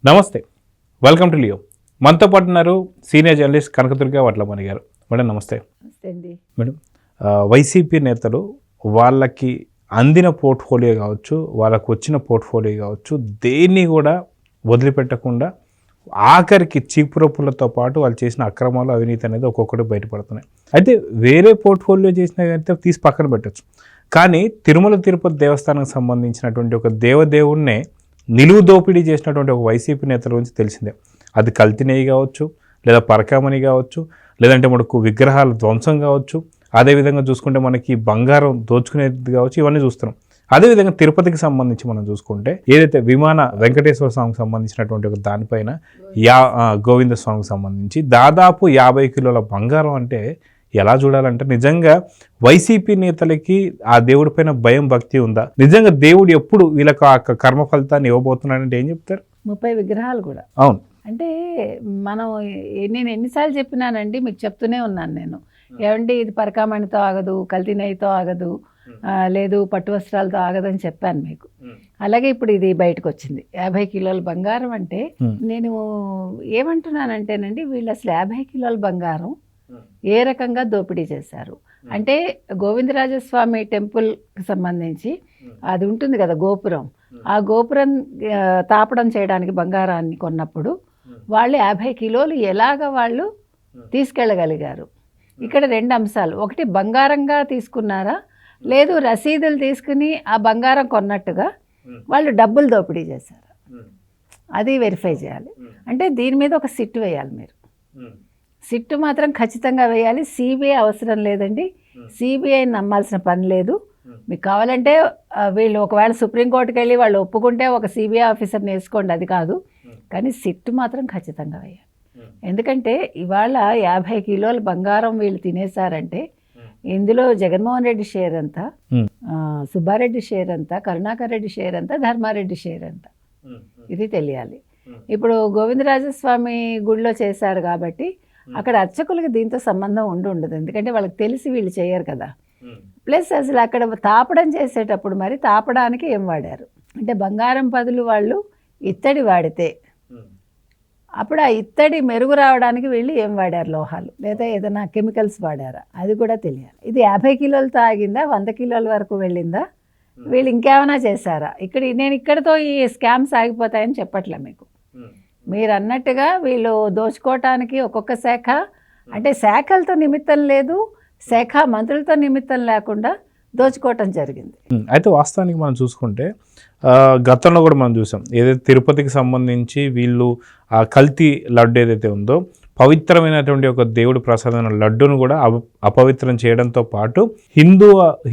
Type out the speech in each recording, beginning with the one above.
నమస్తే, welcome to Leo. మనతో పాటు ఉన్నారు సీనియర్ జర్నలిస్ట్ కనకదుర్గ వడ్లమణి గారు. మేడం నమస్తే. నమస్తే అండి. మేడం, వైసీపీ నేతలు వాళ్ళకి అందిన పోర్ట్ఫోలియో కావచ్చు, వాళ్ళకు వచ్చిన పోర్ట్ఫోలియో కావచ్చు, దేన్ని కూడా వదిలిపెట్టకుండా ఆఖరికి చీపురప్పులతో పాటు వాళ్ళు చేసిన అక్రమాలు, అవినీతి అనేది ఒక్కొక్కటి బయటపడుతున్నాయి. అయితే వేరే పోర్ట్ఫోలియో చేసినా తీసి పక్కన పెట్టచ్చు, కానీ తిరుమల తిరుపతి దేవస్థానానికి సంబంధించినటువంటి ఒక దేవదేవుణ్ణే నిలువు దోపిడీ చేసినటువంటి ఒక వైసీపీ నేతల గురించి తెలిసిందే. అది కల్తీ నెయ్యి కావచ్చు, లేదా పరకామణి కావచ్చు, లేదంటే మనకు విగ్రహాల ధ్వంసం కావచ్చు, అదేవిధంగా చూసుకుంటే మనకి బంగారం దోచుకునేది కావచ్చు, ఇవన్నీ చూస్తున్నాం. అదేవిధంగా తిరుపతికి సంబంధించి మనం చూసుకుంటే ఏదైతే విమాన వెంకటేశ్వర స్వామికి సంబంధించినటువంటి ఒక దానిపైన గోవింద స్వామికి సంబంధించి దాదాపు 50 కిలోల బంగారం అంటే ఎలా చూడాలంటే నిజంగా వైసీపీ నేతలకి ఆ దేవుడి పైన భయం, భక్తి ఉందా? నిజంగా దేవుడు ఎప్పుడు వీళ్ళకి ఆ కర్మ ఫలితాన్ని ఇవ్వబోతున్నాడంటే ఏం చెప్తారు? 30 విగ్రహాలు కూడా. అవును. అంటే నేను ఎన్నిసార్లు చెప్పినానండి, మీకు చెప్తూనే ఉన్నాను నేను. ఏమండి, ఇది పరకామణితో ఆగదు, కల్తీ నెయ్యితో ఆగదు, లేదు పట్టు వస్త్రాలతో ఆగదని చెప్పాను మీకు. అలాగే ఇప్పుడు ఇది బయటకు వచ్చింది. 50 కిలోల బంగారం అంటే నేను ఏమంటున్నానంటేనండి, వీళ్ళు అసలు 50 కిలోల బంగారం ఏ రకంగా దోపిడీ చేశారు అంటే, గోవిందరాజస్వామి టెంపుల్కి సంబంధించి అది ఉంటుంది కదా గోపురం, ఆ గోపురం తాపడం చేయడానికి బంగారాన్ని కొన్నప్పుడు వాళ్ళు 50 కిలోలు ఎలాగ వాళ్ళు తీసుకెళ్ళగలిగారు? ఇక్కడ 2 అంశాలు. ఒకటి, బంగారంగా తీసుకున్నారా, లేదు రసీదులు తీసుకుని ఆ బంగారం కొన్నట్టుగా వాళ్ళు డబ్బులు దోపిడీ చేశారు. అది వెరిఫై చేయాలి. అంటే దీని మీద ఒక సిట్ వేయాలి మీరు. సిట్టు మాత్రం ఖచ్చితంగా వేయాలి. సిబిఐ అవసరం లేదండి, సిబిఐని నమ్మాల్సిన పని లేదు. మీకు కావాలంటే వీళ్ళు ఒకవేళ సుప్రీంకోర్టుకి వెళ్ళి వాళ్ళు ఒప్పుకుంటే ఒక సిబిఐ ఆఫీసర్ని వేసుకోండి, అది కాదు. కానీ సిట్టు మాత్రం ఖచ్చితంగా వేయాలి. ఎందుకంటే ఇవాళ 50 కిలోల బంగారం వీళ్ళు తినేశారంటే ఇందులో జగన్మోహన్ రెడ్డి షేర్ ఎంత, సుబ్బారెడ్డి షేర్ ఎంత, కరుణాకర్ రెడ్డి షేర్ ఎంత, ధర్మారెడ్డి షేర్ ఎంత, ఇది తెలియాలి. ఇప్పుడు గోవిందరాజస్వామి గుడిలో చేశారు కాబట్టి అక్కడ అర్చకులకి దీంతో సంబంధం ఉండదు, ఎందుకంటే వాళ్ళకి తెలిసి వీళ్ళు చేయరు కదా. ప్లస్ అసలు అక్కడ తాపడం చేసేటప్పుడు మరి తాపడానికి ఏం వాడారు అంటే, బంగారం బదులు వాళ్ళు ఇత్తడి వాడితే అప్పుడు ఆ ఇత్తడి మెరుగు రావడానికి వీళ్ళు ఏం వాడారు, లోహాలు లేదా ఏదైనా కెమికల్స్ వాడారా, అది కూడా తెలియాలి. ఇది 50 కిలోలతో ఆగిందా, 100 కిలోల వరకు వెళ్ళిందా, వీళ్ళు ఇంకేమైనా చేశారా? నేను ఇక్కడతో ఈ స్కామ్స్ ఆగిపోతాయని చెప్పట్లే మీకు. మీరు అన్నట్టుగా వీళ్ళు దోచుకోవటానికి ఒక్కొక్క శాఖ, అంటే శాఖలతో నిమిత్తం లేదు, శాఖ మంత్రులతో నిమిత్తం లేకుండా దోచుకోవటం జరిగింది. అయితే వాస్తవానికి మనం చూసుకుంటే గతంలో కూడా మనం చూసాం, ఏదైతే తిరుపతికి సంబంధించి వీళ్ళు ఆ కల్తీ లడ్డు ఏదైతే ఉందో, పవిత్రమైనటువంటి ఒక దేవుడి ప్రసాదమైన లడ్డును కూడా అపవిత్రం చేయడంతో పాటు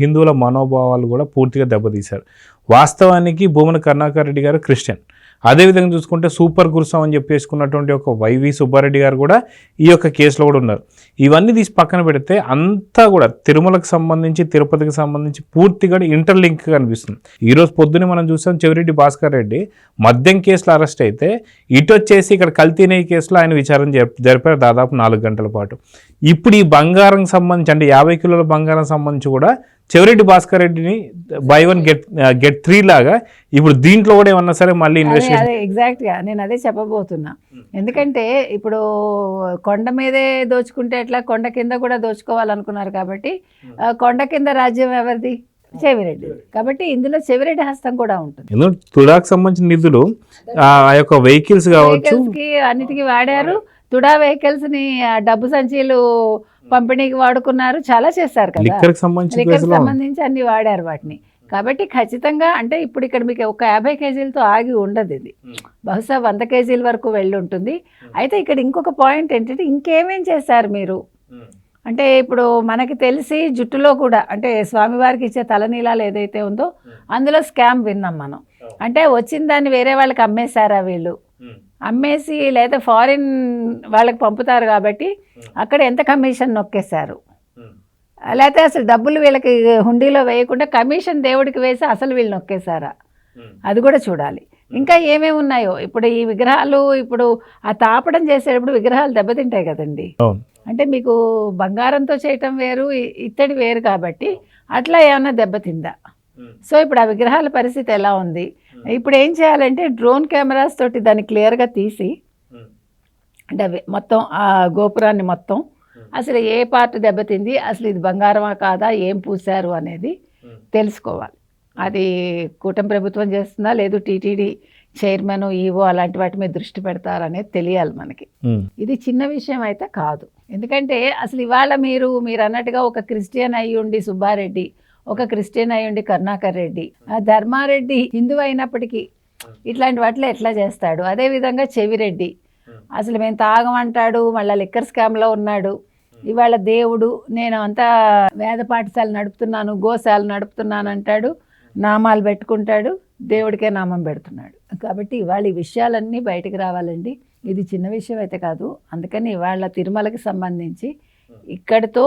హిందువుల మనోభావాలు కూడా పూర్తిగా దెబ్బతీశారు. వాస్తవానికి భూమన కరుణాకర్ రెడ్డి గారు క్రిస్టియన్. అదేవిధంగా చూసుకుంటే సూపర్ గురుస్వామి అని చెప్పేసుకున్నటువంటి ఒక వైవి సుబ్బారెడ్డి గారు కూడా ఈ యొక్క కేసులో కూడా ఉన్నారు. ఇవన్నీ తీసి పక్కన పెడితే అంతా కూడా తిరుమలకు సంబంధించి, తిరుపతికి సంబంధించి పూర్తిగా ఇంటర్లింక్ కనిపిస్తుంది. ఈరోజు పొద్దున్నే మనం చూసాం, చెవిరెడ్డి భాస్కర్ రెడ్డి మద్యం కేసులో అరెస్ట్ అయితే ఇటు వచ్చేసి ఇక్కడ కల్తీ నెయ్యి కేసులో ఆయన విచారణ జరిపారు దాదాపు 4 గంటల పాటు. ఇప్పుడు ఈ బంగారం సంబంధించి అంటే 50 కిలోల బంగారం సంబంధించి కూడా చెవిరెడ్డి భాస్కర్ రెడ్డిని బై 1 గెట్ 3 లాగా ఇప్పుడు దీంట్లో కూడా ఏమన్నా సరే మళ్ళీ ఇన్వెస్టిగేషన్. ఎగ్జాక్ట్గా నేను అదే చెప్పబోతున్నా. ఎందుకంటే ఇప్పుడు కొండ మీదే దోచుకుంటే ఎట్లా, కొండ కింద కూడా దోచుకోవాలనుకున్నారు కాబట్టి కొండ కింద రాజ్యం ఎవరిది, చెవిరెడ్డి. కాబట్టి ఇందులో చెవిరెడ్డి హస్తం కూడా ఉంటుంది. తుడాకు సంబంధించిన నిధులు ఆ యొక్క వెహికల్స్ కావచ్చు అన్నిటికీ వాడారు. తుడా వెహికల్స్ ని డబ్బు సంచీలు పంపిణీకి వాడుకున్నారు, చాలా చేశారు కదా, లిక్కర్కి సంబంధించి అన్ని వాడారు వాటిని. కాబట్టి ఖచ్చితంగా అంటే ఇప్పుడు ఇక్కడ మీకు ఒక 50 కేజీలతో ఆగి ఉండదు, ఇది బహుశా 100 కేజీల వరకు వెళ్ళి ఉంటుంది. అయితే ఇక్కడ ఇంకొక పాయింట్ ఏంటంటే, ఇంకేమేం చేశారు మీరు అంటే, ఇప్పుడు మనకి తెలిసి జుట్టులో కూడా అంటే స్వామివారికి ఇచ్చే తలనీలాలు ఏదైతే ఉందో అందులో స్కామ్ విన్నాం మనం. అంటే వచ్చిన దాన్ని వేరే వాళ్ళకి అమ్మేశారా వీళ్ళు, అమ్మేసి లేదా ఫారిన్ వాళ్ళకి పంపుతారు కాబట్టి అక్కడ ఎంత కమిషన్ నొక్కేశారు, లేకపోతే అసలు డబ్బులు వీళ్ళకి హుండీలో వేయకుండా కమిషన్ దేవుడికి వేసి అసలు వీళ్ళు నొక్కేశారా, అది కూడా చూడాలి. ఇంకా ఏమేమి ఉన్నాయో. ఇప్పుడు ఈ విగ్రహాలు ఇప్పుడు ఆ తాపడం చేసేటప్పుడు విగ్రహాలు దెబ్బతింటాయి కదండి. అంటే మీకు బంగారంతో చేయటం వేరు, ఇత్తడి వేరు కాబట్టి అట్లా ఏమన్నా దెబ్బతిందా? సో ఇప్పుడు ఆ విగ్రహాల పరిస్థితి ఎలా ఉంది? ఇప్పుడు ఏం చేయాలంటే డ్రోన్ కెమెరాస్ తోటి దాన్ని క్లియర్గా తీసి, అంటే అవి మొత్తం ఆ గోపురాన్ని మొత్తం అసలు ఏ పార్ట్ దెబ్బతింది, అసలు ఇది బంగారమా కాదా, ఏం పూశారు అనేది తెలుసుకోవాలి. అది కూటమి ప్రభుత్వం చేస్తుందా, లేదు టీటీడీ చైర్మన్, ఈవో అలాంటి వాటి మీద దృష్టి పెడతారనేది తెలియాలి మనకి. ఇది చిన్న విషయం అయితే కాదు. ఎందుకంటే అసలు ఇవాళ మీరు అన్నట్టుగా ఒక క్రిస్టియన్ అయ్యి ఉండి సుబ్బారెడ్డి, ఒక క్రిస్టియన్ అయ్యి ఉండి కరుణాకర్ రెడ్డి, ధర్మారెడ్డి హిందూ అయినప్పటికీ ఇట్లాంటి వాటిలో ఎట్లా చేస్తాడు? అదేవిధంగా చెవిరెడ్డి అసలు మేము తాగమంటాడు, మళ్ళీ లిక్కర్ స్కామ్లో ఉన్నాడు. ఇవాళ దేవుడు నేను అంతా వేద పాఠశాల నడుపుతున్నాను, గోశాల నడుపుతున్నాను అంటాడు, నామాలు పెట్టుకుంటాడు, దేవుడికే నామం పెడుతున్నాడు. కాబట్టి ఇవాళ ఈ విషయాలన్నీ బయటకు రావాలండి. ఇది చిన్న విషయం అయితే కాదు. అందుకని ఇవాళ తిరుమలకి సంబంధించి ఇక్కడితో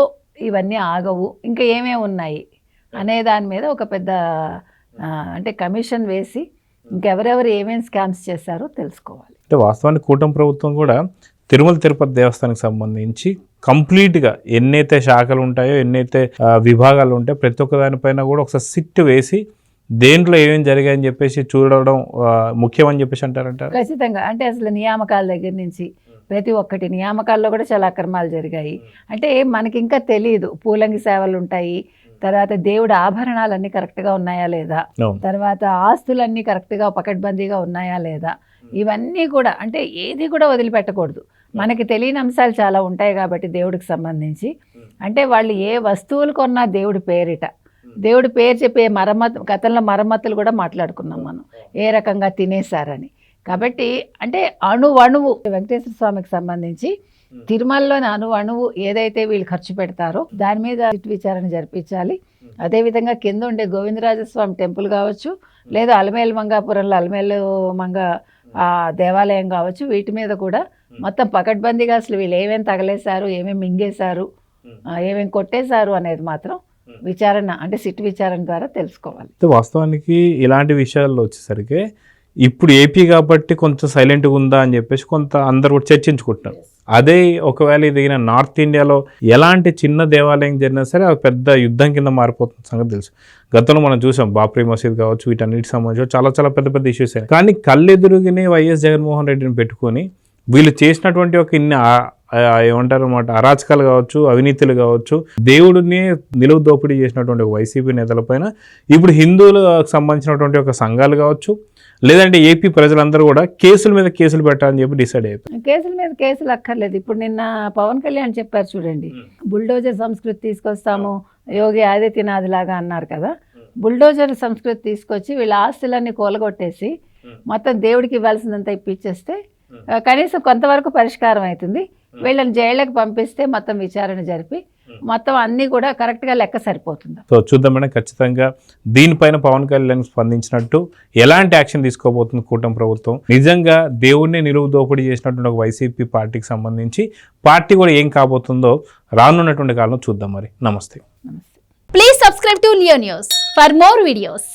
ఇవన్నీ ఆగవు, ఇంకా ఏమేమి ఉన్నాయి అనే దాని మీద ఒక పెద్ద అంటే కమిషన్ వేసి ఇంకెవరెవరు ఏమేమి స్కామ్స్ చేశారో తెలుసుకోవాలి. అంటే వాస్తవానికి కూటమి ప్రభుత్వం కూడా తిరుమల తిరుపతి దేవస్థానానికి సంబంధించి కంప్లీట్గా ఎన్నైతే శాఖలు ఉంటాయో, ఎన్నైతే విభాగాలు ఉంటాయో ప్రతి ఒక్క దానిపైన కూడా ఒకసారి సిట్ వేసి దేంట్లో ఏమేమి జరిగాయని చెప్పేసి చూడడం ముఖ్యమని చెప్పేసి అంటారంటారు. ఖచ్చితంగా. అంటే అసలు నియామకాల దగ్గర నుంచి ప్రతి ఒక్కటి, నియామకాల్లో కూడా చాలా అక్రమాలు జరిగాయి. అంటే మనకి ఇంకా తెలియదు. పూలంగి సేవలు ఉంటాయి, తర్వాత దేవుడి ఆభరణాలన్నీ కరెక్ట్గా ఉన్నాయా లేదా, తర్వాత ఆస్తులన్నీ కరెక్ట్గా పకడ్బందీగా ఉన్నాయా లేదా, ఇవన్నీ కూడా అంటే ఏది కూడా వదిలిపెట్టకూడదు. మనకి తెలియని అంశాలు చాలా ఉంటాయి కాబట్టి దేవుడికి సంబంధించి. అంటే వాళ్ళు ఏ వస్తువులు కొన్నా దేవుడి పేరిట, దేవుడి పేరు చెప్పే గతంలో మరమ్మతులు కూడా మాట్లాడుకున్నాం మనం, ఏ రకంగా తినేశారని. కాబట్టి అంటే అణువు వెంకటేశ్వర స్వామికి సంబంధించి తిరుమలలోని అణువు ఏదైతే వీళ్ళు ఖర్చు పెడతారో దాని మీద విచారణ జరిపించాలి. అదేవిధంగా కింద ఉండే గోవిందరాజస్వామి టెంపుల్ కావచ్చు, లేదా అలమేలు మంగాపురంలో అలమేలు మంగ దేవాలయం కావచ్చు, వీటి మీద కూడా మొత్తం పకడ్బందీగా అసలు వీళ్ళు ఏమేమి తగలేశారు, ఏమేమి మింగేశారు, ఏమేమి కొట్టేశారు అనేది మాత్రం విచారణ అంటే సిట్ విచారణ ద్వారా తెలుసుకోవాలి. వాస్తవానికి ఇలాంటి విషయాల్లో వచ్చేసరికి ఇప్పుడు ఏపీ కాబట్టి కొంచెం సైలెంట్గా ఉందా అని చెప్పేసి కొంత అందరు కూడా చర్చించుకుంటున్నారు. అదే ఒకవేళ ఇది నార్త్ ఇండియాలో ఎలాంటి చిన్న దేవాలయం జరిగినా సరే అది పెద్ద యుద్ధం కింద మారిపోతున్న సంగతి తెలుసు. గతంలో మనం చూసాం బాబ్రీ మసీద్ కావచ్చు, వీటన్నిటికి సంబంధించి చాలా చాలా పెద్ద పెద్ద ఇష్యూస్ అయ్యాయి. కానీ కళ్ళెదురుగానే వైఎస్ జగన్మోహన్ రెడ్డిని పెట్టుకొని వీళ్ళు చేసినటువంటి ఒక ఇన్ని ఏమంటారు అన్నమాట అరాచకాలు కావచ్చు, అవినీతులు కావచ్చు, దేవుడిని నిలువు దోపిడీ చేసినటువంటి ఒక వైసీపీ నేతలపైన ఇప్పుడు హిందువులకు సంబంధించినటువంటి ఒక సంఘాలు కావచ్చు, లేదంటే ఏపీ ప్రజలందరూ కూడా కేసుల మీద కేసులు పెట్టాలని చెప్పి డిసైడ్ అయిపోయి. కేసుల మీద కేసులు అక్కర్లేదు. ఇప్పుడు నిన్న పవన్ కళ్యాణ్ చెప్పారు చూడండి, బుల్డోజర్ సంస్కృతి తీసుకొస్తాము, యోగి ఆదిత్యనాథ్ లాగా అన్నారు కదా. బుల్డోజర్ సంస్కృతి తీసుకొచ్చి వీళ్ళ ఆస్తులన్నీ కూలగొట్టేసి మొత్తం దేవుడికి ఇవ్వాల్సిందంతా ఇప్పించేస్తే కనీసం కొంతవరకు పరిష్కారం అవుతుంది. వీళ్ళని జైళ్ళకి పంపిస్తే మొత్తం విచారణ జరిపి మొత్తం అన్నీ కూడా కరెక్ట్గా లెక్క సరిపోతుంది. సో చూద్దాం మేడం, ఖచ్చితంగా దీనిపైన పవన్ కళ్యాణ్ స్పందించినట్టు ఎలాంటి యాక్షన్ తీసుకోబోతుంది కూటమి ప్రభుత్వం. నిజంగా దేవుడిని నిలువు దోపిడీ చేసినటువంటి ఒక వైసీపీ పార్టీకి సంబంధించి పార్టీ కూడా ఏం కాబోతుందో రానున్నటువంటి కాలంలో చూద్దాం. మరి నమస్తే. Please subscribe to Leo news for more videos.